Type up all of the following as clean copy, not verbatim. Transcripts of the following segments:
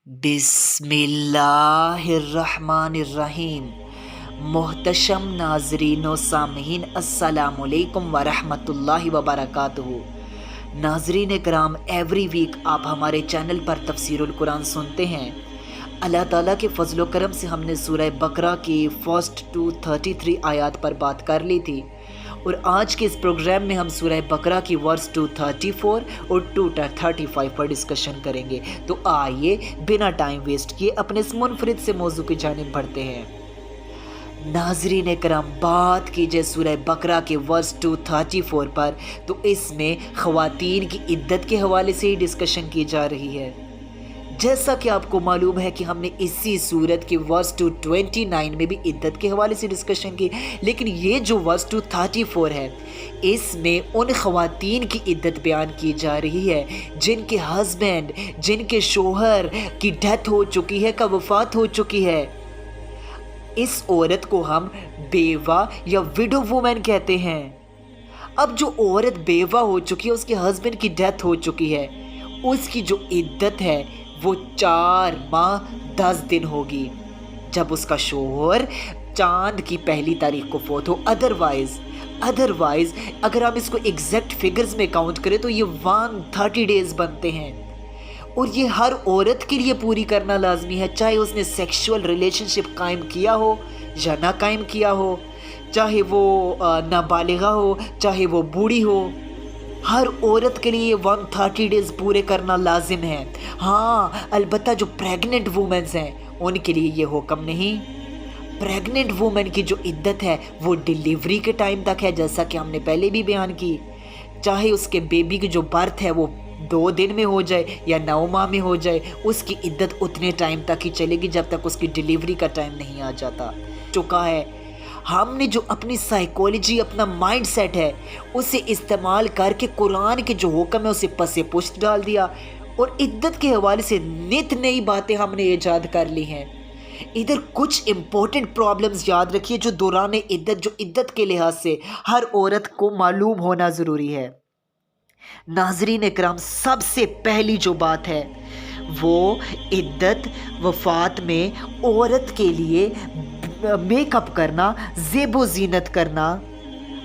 बिस्मिल्लाहिर्रहमानिर्रहीम। मोहतशम नाजरीन व सामीन अस्सलामुअलैकुम वरहमतुल्लाहि वबरकातुहू। नाजरीन कराम, एवरी वीक आप हमारे चैनल पर तफसीरुल कुरान सुनते हैं। अल्लाह ताला के फजलो करम से हमने सूरह बकरा की फर्स्ट 233 आयत पर बात कर ली थी और आज के इस प्रोग्राम में हम सूरह बकरा की वर्स 234 और 235 पर डिस्कशन करेंगे। तो आइए बिना टाइम वेस्ट किए अपने इस मुनफरिद से मौजू की जानिब बढ़ते हैं। नाजरीन करम, बात कीजिए सूरह बकरा के वर्स 234 पर, तो इसमें ख़वातीन की इद्दत के हवाले से ही डिस्कशन की जा रही है। जैसा कि आपको मालूम है कि हमने इसी सूरत के वर्स 229 में भी इद्दत के हवाले से डिस्कशन की, लेकिन ये जो वर्स 234 है इसमें उन ख़वातीन की इद्दत बयान की जा रही है जिनके हस्बैंड, जिनके शोहर की डेथ हो चुकी है, का वफ़ात हो चुकी है। इस औरत को हम बेवा या विडो वुमेन कहते हैं। अब जो औरत बेवा हो चुकी है, उसके हस्बैंड की डेथ हो चुकी है, उसकी जो इद्दत है वो 4 माह 10 दिन होगी जब उसका शोहर चांद की पहली तारीख को फोत हो। अदरवाइज अगर हम इसको एग्जैक्ट फिगर्स में काउंट करें तो ये 130 डेज बनते हैं और ये हर औरत के लिए पूरी करना लाजमी है, चाहे उसने सेक्सुअल रिलेशनशिप कायम किया हो या ना कायम किया हो, चाहे वो नाबालिगा हो, चाहे वो बूढ़ी हो। हर औरत के लिए 130 डेज पूरे करना लाजिम है। हाँ, अलबत्ता जो प्रेग्नेंट वुमेन्स हैं उनके लिए ये हुक्म नहीं। प्रेग्नेंट वुमेन की जो इद्दत है वो डिलीवरी के टाइम तक है, जैसा कि हमने पहले भी बयान की। चाहे उसके बेबी की जो बर्थ है वो 2 दिन में हो जाए या 9 माह में हो जाए, उसकी इद्दत उतने टाइम तक ही चलेगी जब तक उसकी डिलीवरी का टाइम नहीं आ जाता चुका है। हमने जो अपनी साइकोलॉजी, अपना माइंड सेट है, उसे इस्तेमाल करके कुरान के जो हुक्म है उसे पसे पुश्त डाल दिया और इद्दत के हवाले से नित नई बातें हमने ईजाद कर ली हैं। इधर कुछ इम्पोर्टेंट प्रॉब्लम्स याद रखिए जो दौरान इद्दत, जो इद्दत के लिहाज से हर औरत को मालूम होना ज़रूरी है। नाजरीन इकराम, सबसे पहली जो बात है वो इद्दत वफ़ात में औरत के लिए मेकअप करना, ज़ेबो ज़ीनत करना,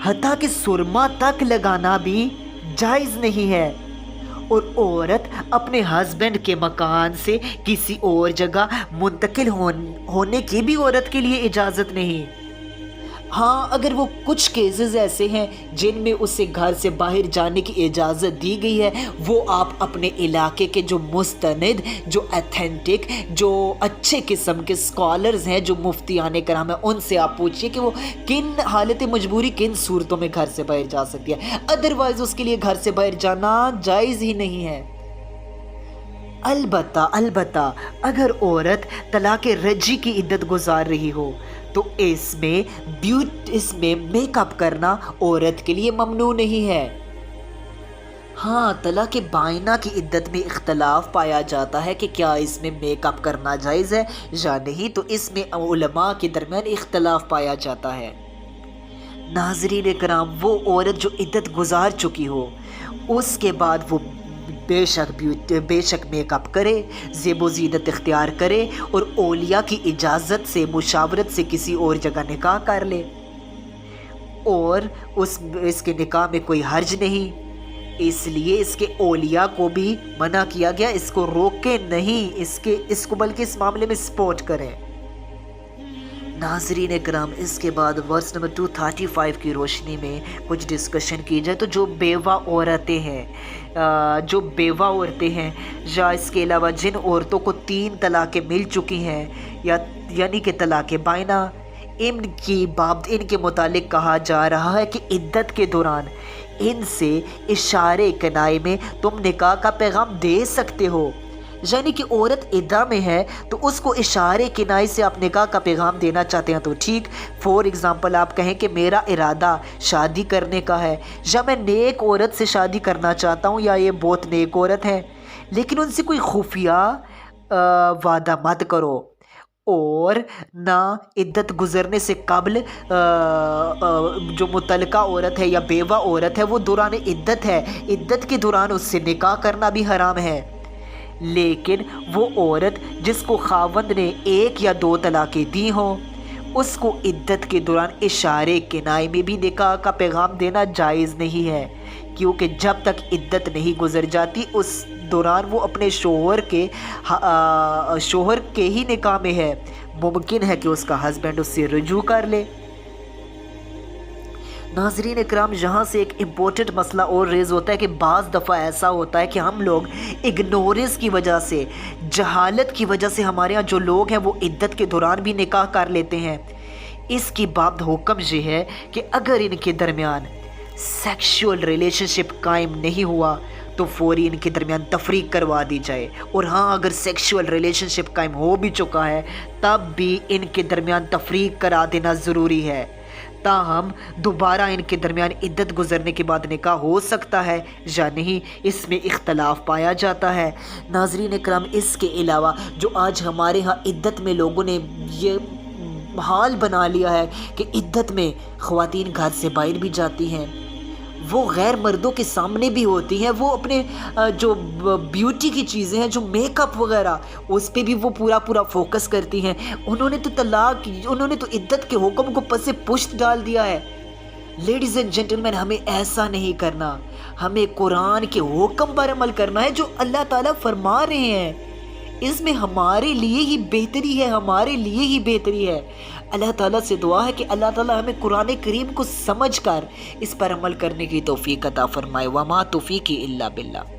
हत्ता कि सुरमा तक लगाना भी जायज़ नहीं है और औरत अपने हस्बैंड के मकान से किसी और जगह मुंतकिल होने की भी औरत के लिए इजाज़त नहीं। हाँ, अगर वो कुछ केसेस ऐसे हैं जिनमें उसे घर से बाहर जाने की इजाज़त दी गई है, वो आप अपने इलाके के जो मुस्तनिद, जो अथेंटिक, जो अच्छे किस्म के स्कॉलर्स हैं, जो मुफ्तियान कराम हैं, उनसे आप पूछिए कि वो किन हालत मजबूरी, किन सूरतों में घर से बाहर जा सकती है। अदरवाइज़ उसके लिए घर से बाहर जाना जायज़ ही नहीं है। अलबत्ता अगर औरत तलाक़ रजी की इद्दत गुजार रही हो तो इसमें मेकअप करना औरत के लिए ममनू नहीं है। हाँ, तलाक़ बाइना की इद्दत में इख्तलाफ पाया जाता है कि क्या इसमें मेकअप करना जायज़ है या नहीं, तो इसमें उलमा के दरमियान इख्तलाफ पाया जाता है। नाज़रीन कराम, वो औरत जो इद्दत गुजार चुकी हो उसके बाद वो बेशक मेकअप करे, ज़ेबो ज़ीनत इख्तियार करे और औलिया की इजाज़त से, मुशावरत से किसी और जगह निकाह कर ले और इसके निकाह में कोई हर्ज नहीं। इसलिए इसके औलिया को भी मना किया गया, इसको रोके नहीं, इसको बल्कि इस मामले में सपोर्ट करें। नाज़रीन कराम, इसके बाद वर्स नंबर 235 की रोशनी में कुछ डिस्कशन की जाए तो जो बेवा औरतें हैं या इसके अलावा जिन औरतों को 3 तलाक़ें मिल चुकी हैं यानी कि तलाक़ बाइना, इनके मुतालिक कहा जा रहा है कि इद्दत के दौरान इनसे इशारे किनाए में तुम निकाह का पैगाम दे सकते हो। यानी कि औरत इद्दा में है तो उसको इशारे किनाए से आप निकाह का पैगाम देना चाहते हैं तो ठीक। फॉर एग्ज़ाम्पल आप कहें कि मेरा इरादा शादी करने का है या मैं नेक औरत से शादी करना चाहता हूँ या ये बहुत नेक औरत है, लेकिन उनसे कोई खुफिया वादा मत करो और ना इद्दत गुज़रने से कबल जो मुतलका औरत है या बेवा औरत है वो दौरान इद्दत है, इद्दत के दौरान उससे निकाह करना भी हराम है। لیکن وہ عورت جس کو خاوند نے 1 یا 2 طلاقیں دی ہوں اس کو عدت کے دوران اشارے کنائے میں بھی نکاح کا پیغام دینا جائز نہیں ہے، کیونکہ جب تک عدت نہیں گزر جاتی اس دوران وہ اپنے شوہر کے ہی نکاح میں ہے، ممکن ہے کہ اس کا ہسبینڈ اس سے رجوع کر لے۔ ناظرین اکرام، یہاں سے ایک امپورٹنٹ مسئلہ اور ریز ہوتا ہے کہ بعض دفعہ ایسا ہوتا ہے کہ ہم لوگ اگنورنس کی وجہ سے، جہالت کی وجہ سے ہمارے ہاں جو لوگ ہیں وہ عدت کے دوران بھی نکاح کر لیتے ہیں۔ اس کی بابت حکم یہ ہے کہ اگر ان کے درمیان سیکشول ریلیشن شپ قائم نہیں ہوا تو فوری ان کے درمیان تفریق کروا دی جائے، اور ہاں اگر سیکشول ریلیشن شپ قائم ہو بھی چکا ہے تب بھی ان کے درمیان تفریق کرا دینا ضروری ہے، تاہم دوبارہ ان کے درمیان عدت گزرنے کے بعد نکاح ہو سکتا ہے یا نہیں، اس میں اختلاف پایا جاتا ہے۔ ناظرین اکرام، اس کے علاوہ جو آج ہمارے ہاں عدت میں لوگوں نے یہ حال بنا لیا ہے کہ عدت میں خواتین گھر سے باہر بھی جاتی ہیں، وہ غیر مردوں کے سامنے بھی ہوتی ہیں، وہ اپنے جو بیوٹی کی چیزیں ہیں، جو میک اپ وغیرہ، اس پہ بھی وہ پورا فوکس کرتی ہیں۔ انہوں نے تو عدت کے حکم کو پس پشت ڈال دیا ہے۔ لیڈیز اینڈ جینٹلمین، ہمیں ایسا نہیں کرنا، ہمیں قرآن کے حکم پر عمل کرنا ہے جو اللہ تعالیٰ فرما رہے ہیں، اس میں ہمارے لیے ہی بہتری ہے۔ اللہ تعالیٰ سے دعا ہے کہ اللہ تعالیٰ ہمیں قرآن کریم کو سمجھ کر اس پر عمل کرنے کی توفیق عطا فرمائے۔ وما توفیقی الا باللہ۔